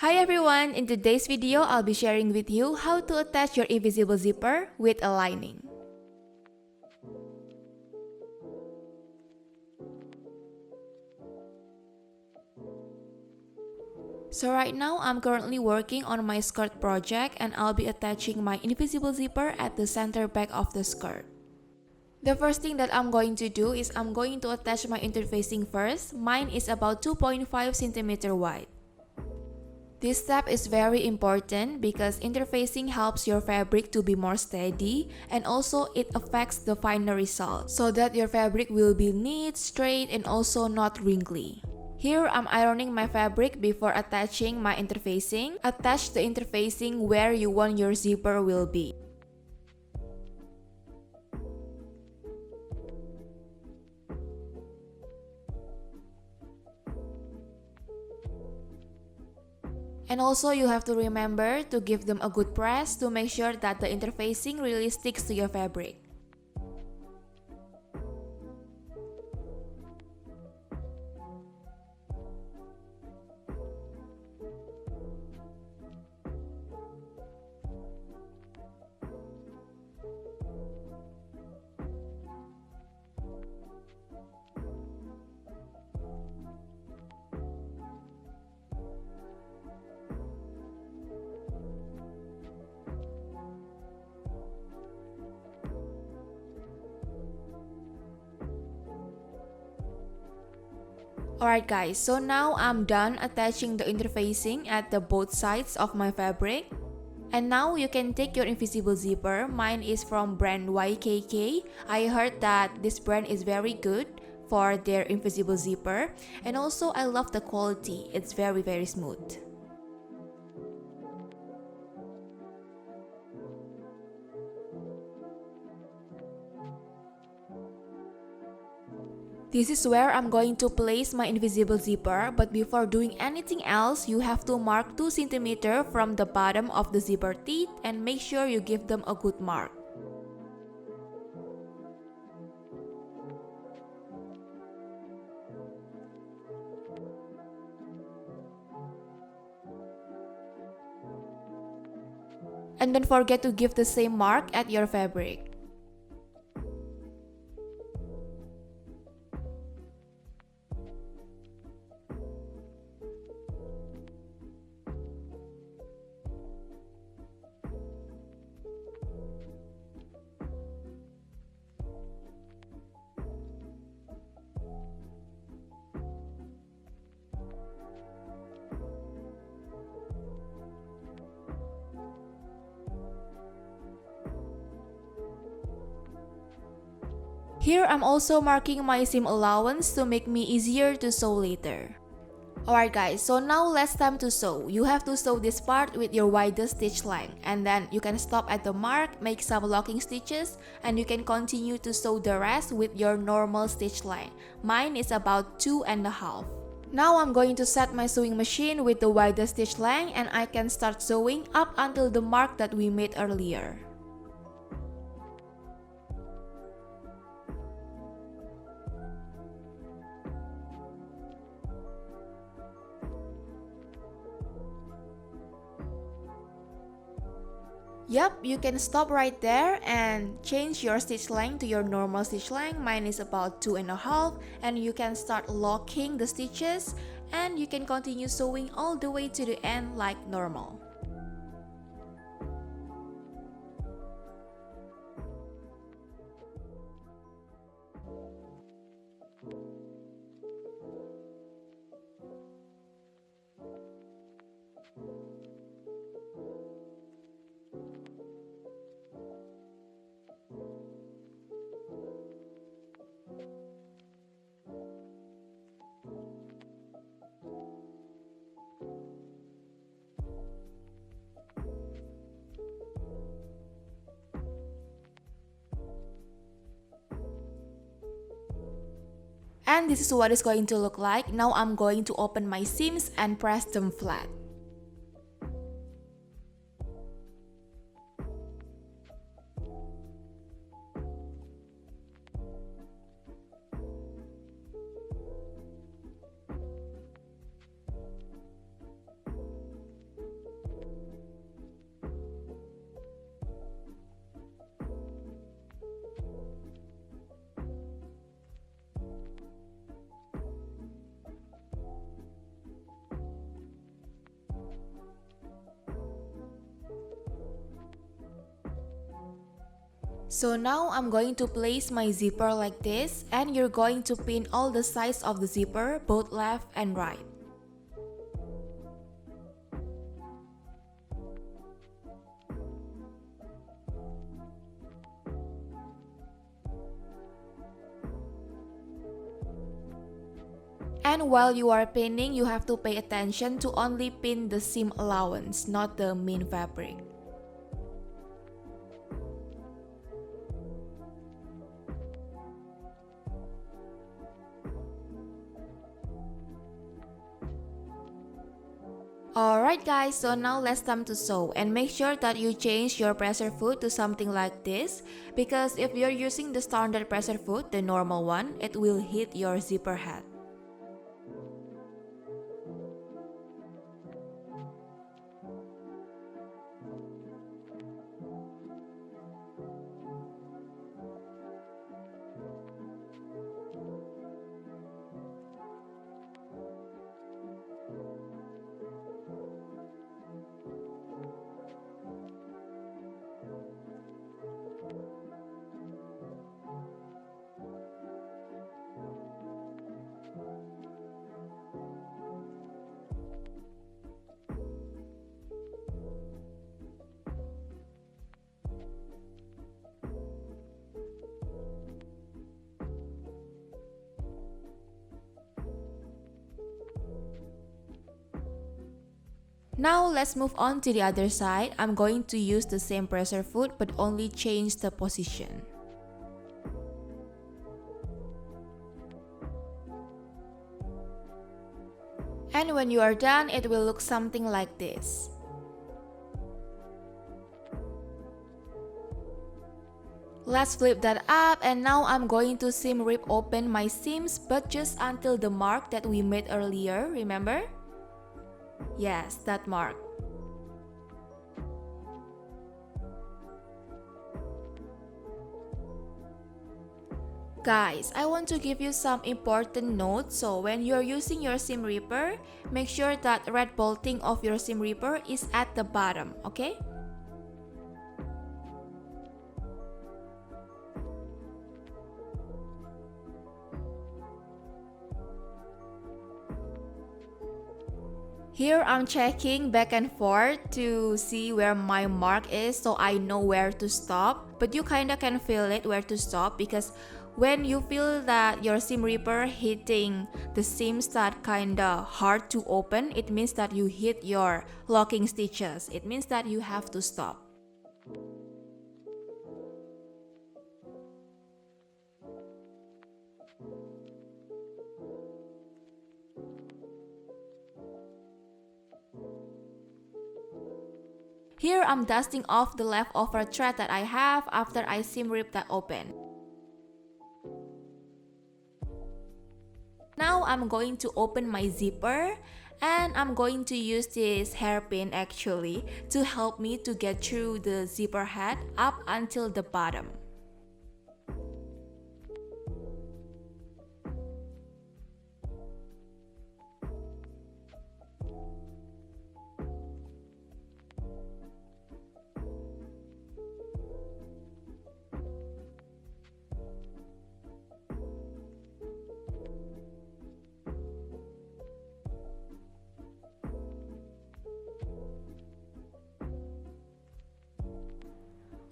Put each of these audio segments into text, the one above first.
Hi everyone, in today's video I'll be sharing with you how to attach your invisible zipper with a lining. So right now I'm currently working on my skirt project and I'll be attaching my invisible zipper at the center back of the skirt. The first thing that I'm going to do is I'm going to attach my interfacing first. Mine is about 2.5 cm wide. This step is very important because interfacing helps your fabric to be more steady and also it affects the final result so that your fabric will be neat, straight and also not wrinkly. Here I'm ironing my fabric before attaching my interfacing. Attach the interfacing where you want your zipper will be. And also you have to remember to give them a good press to make sure that the interfacing really sticks to your fabric. Alright guys, so now I'm done attaching the interfacing at the both sides of my fabric. And now you can take your invisible zipper. Mine is from brand YKK. I heard that this brand is very good for their invisible zipper. And also I love the quality. It's very smooth. This is where I'm going to place my invisible zipper, but before doing anything else, you have to mark 2 cm from the bottom of the zipper teeth and make sure you give them a good mark. And don't forget to give the same mark at your fabric. Here I'm also marking my seam allowance to make me easier to sew later. Alright guys, so now let's time to sew. You have to sew this part with your widest stitch length and then you can stop at the mark, make some locking stitches and you can continue to sew the rest with your normal stitch length. Mine is about 2.5. Now I'm going to set my sewing machine with the widest stitch length and I can start sewing up until the mark that we made earlier. Yep, you can stop right there and change your stitch length to your normal stitch length. Mine is about 2.5 and you can start locking the stitches and you can continue sewing all the way to the end like normal. And this is what it's going to look like. Now I'm going to open my seams and press them flat. So now I'm going to place my zipper like this, and you're going to pin all the sides of the zipper, both left and right. And while you are pinning, you have to pay attention to only pin the seam allowance, not the main fabric. Alright guys, so now let's time to sew, and make sure that you change your presser foot to something like this, because if you're using the standard presser foot, the normal one, it will hit your zipper head. Now let's move on to the other side. I'm going to use the same presser foot but only change the position. And when you are done, it will look something like this. Let's flip that up, and now I'm going to seam rip open my seams, but just until the mark that we made earlier, remember? Yes, that mark. Guys, I want to give you some important notes. So when you're using your seam ripper, make sure that red bolting of your seam ripper is at the bottom, okay? Here I'm checking back and forth to see where my mark is so I know where to stop. But you kinda can feel it where to stop, because when you feel that your seam ripper hitting the seams that kinda hard to open, it means that you hit your locking stitches. It means that you have to stop. Here I'm dusting off the leftover thread that I have after I seam rip that open. Now I'm going to open my zipper, and I'm going to use this hairpin actually to help me to get through the zipper head up until the bottom.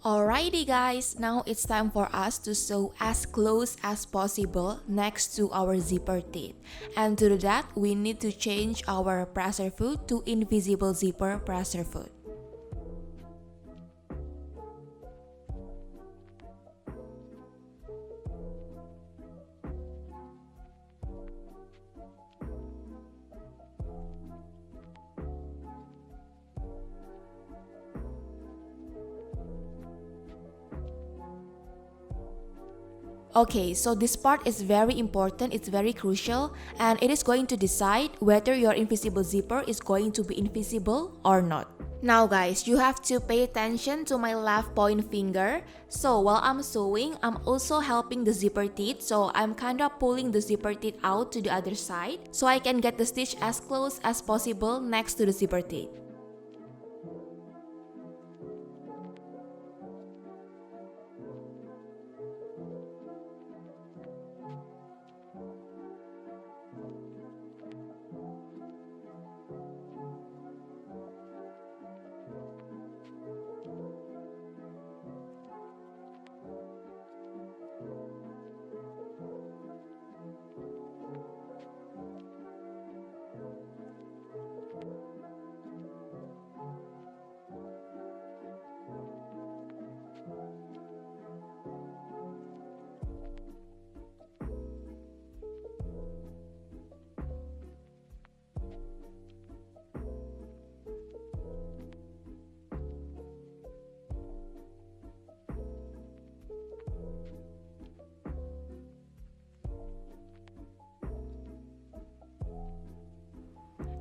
Alrighty guys, now it's time for us to sew as close as possible next to our zipper teeth. And to do that, we need to change our presser foot to invisible zipper presser foot. Okay, so this part is very important, it's very crucial, and it is going to decide whether your invisible zipper is going to be invisible or not. Now guys, you have to pay attention to my left point finger. So while I'm sewing, I'm also helping the zipper teeth, so I'm kinda pulling the zipper teeth out to the other side so I can get the stitch as close as possible next to the zipper teeth.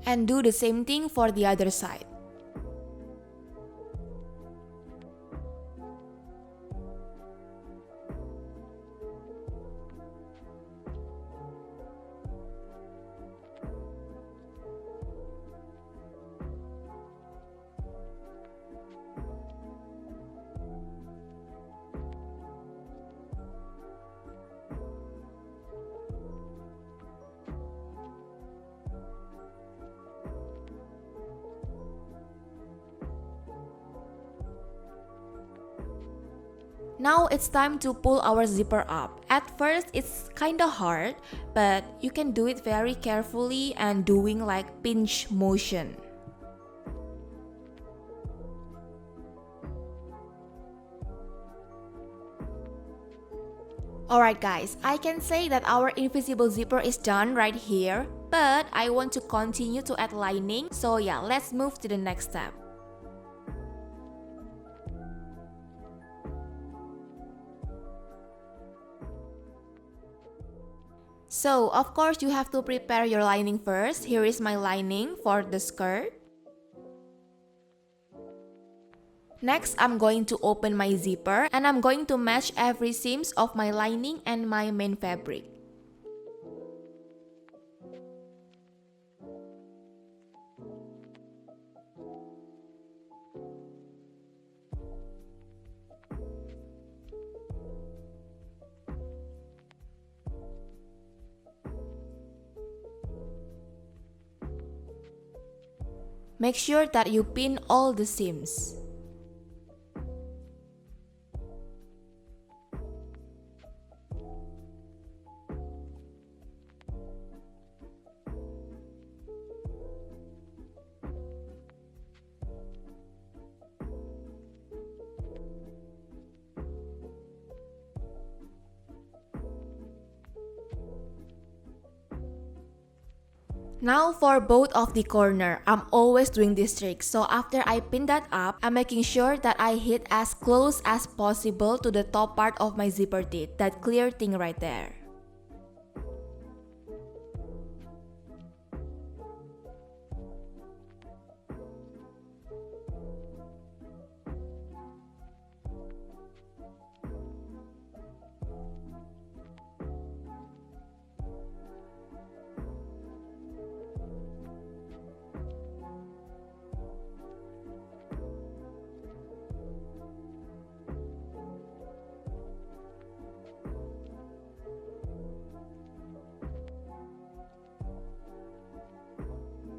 And do the same thing for the other side. Now it's time to pull our zipper up. At first it's kinda hard, but you can do it very carefully and doing like pinch motion. Alright guys, I can say that our invisible zipper is done right here, but I want to continue to add lining, so yeah, let's move to the next step. So, of course, you have to prepare your lining first. Here is my lining for the skirt. Next, I'm going to open my zipper and I'm going to match every seams of my lining and my main fabric. Make sure that you pin all the seams. Now for both of the corner, I'm always doing this trick. So after I pin that up, I'm making sure that I hit as close as possible to the top part of my zipper teeth, that clear thing right there.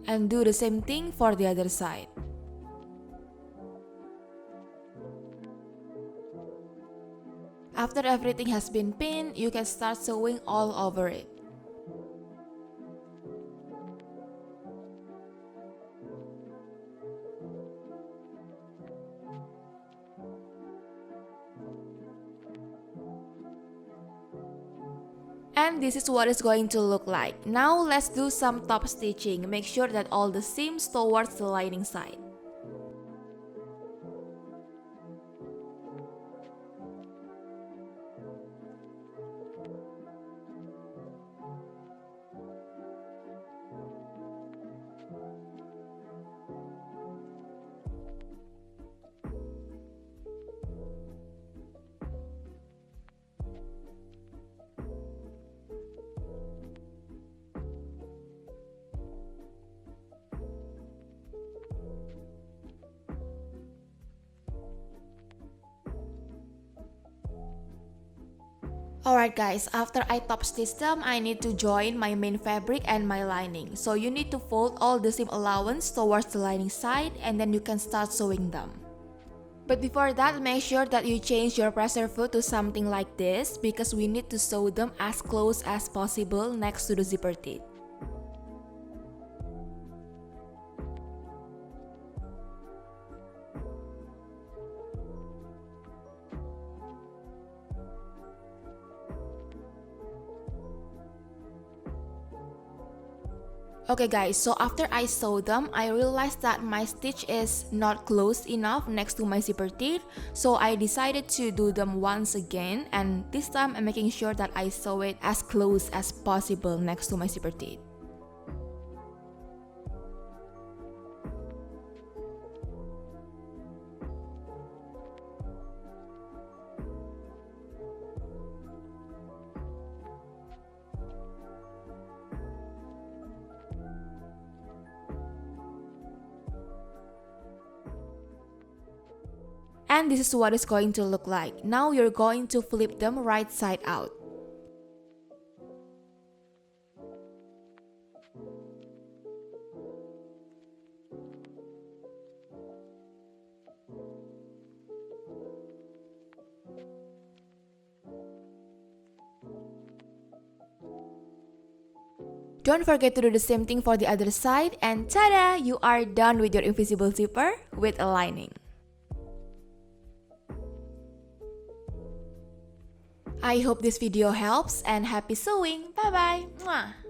And do the same thing for the other side. After everything has been pinned, you can start sewing all over it. And this is what it's going to look like. Now let's do some top stitching. Make sure that all the seams towards the lining side. Alright guys, after I top stitch them, I need to join my main fabric and my lining. So you need to fold all the seam allowance towards the lining side and then you can start sewing them. But before that, make sure that you change your presser foot to something like this because we need to sew them as close as possible next to the zipper teeth. Okay guys, so after I sew them, I realized that my stitch is not close enough next to my zipper teeth. So I decided to do them once again, and this time I'm making sure that I sew it as close as possible next to my zipper teeth. And this is what it's going to look like. Now you're going to flip them right side out. Don't forget to do the same thing for the other side, and tada! You are done with your invisible zipper with a lining. I hope this video helps and happy sewing! Bye bye! Mwah.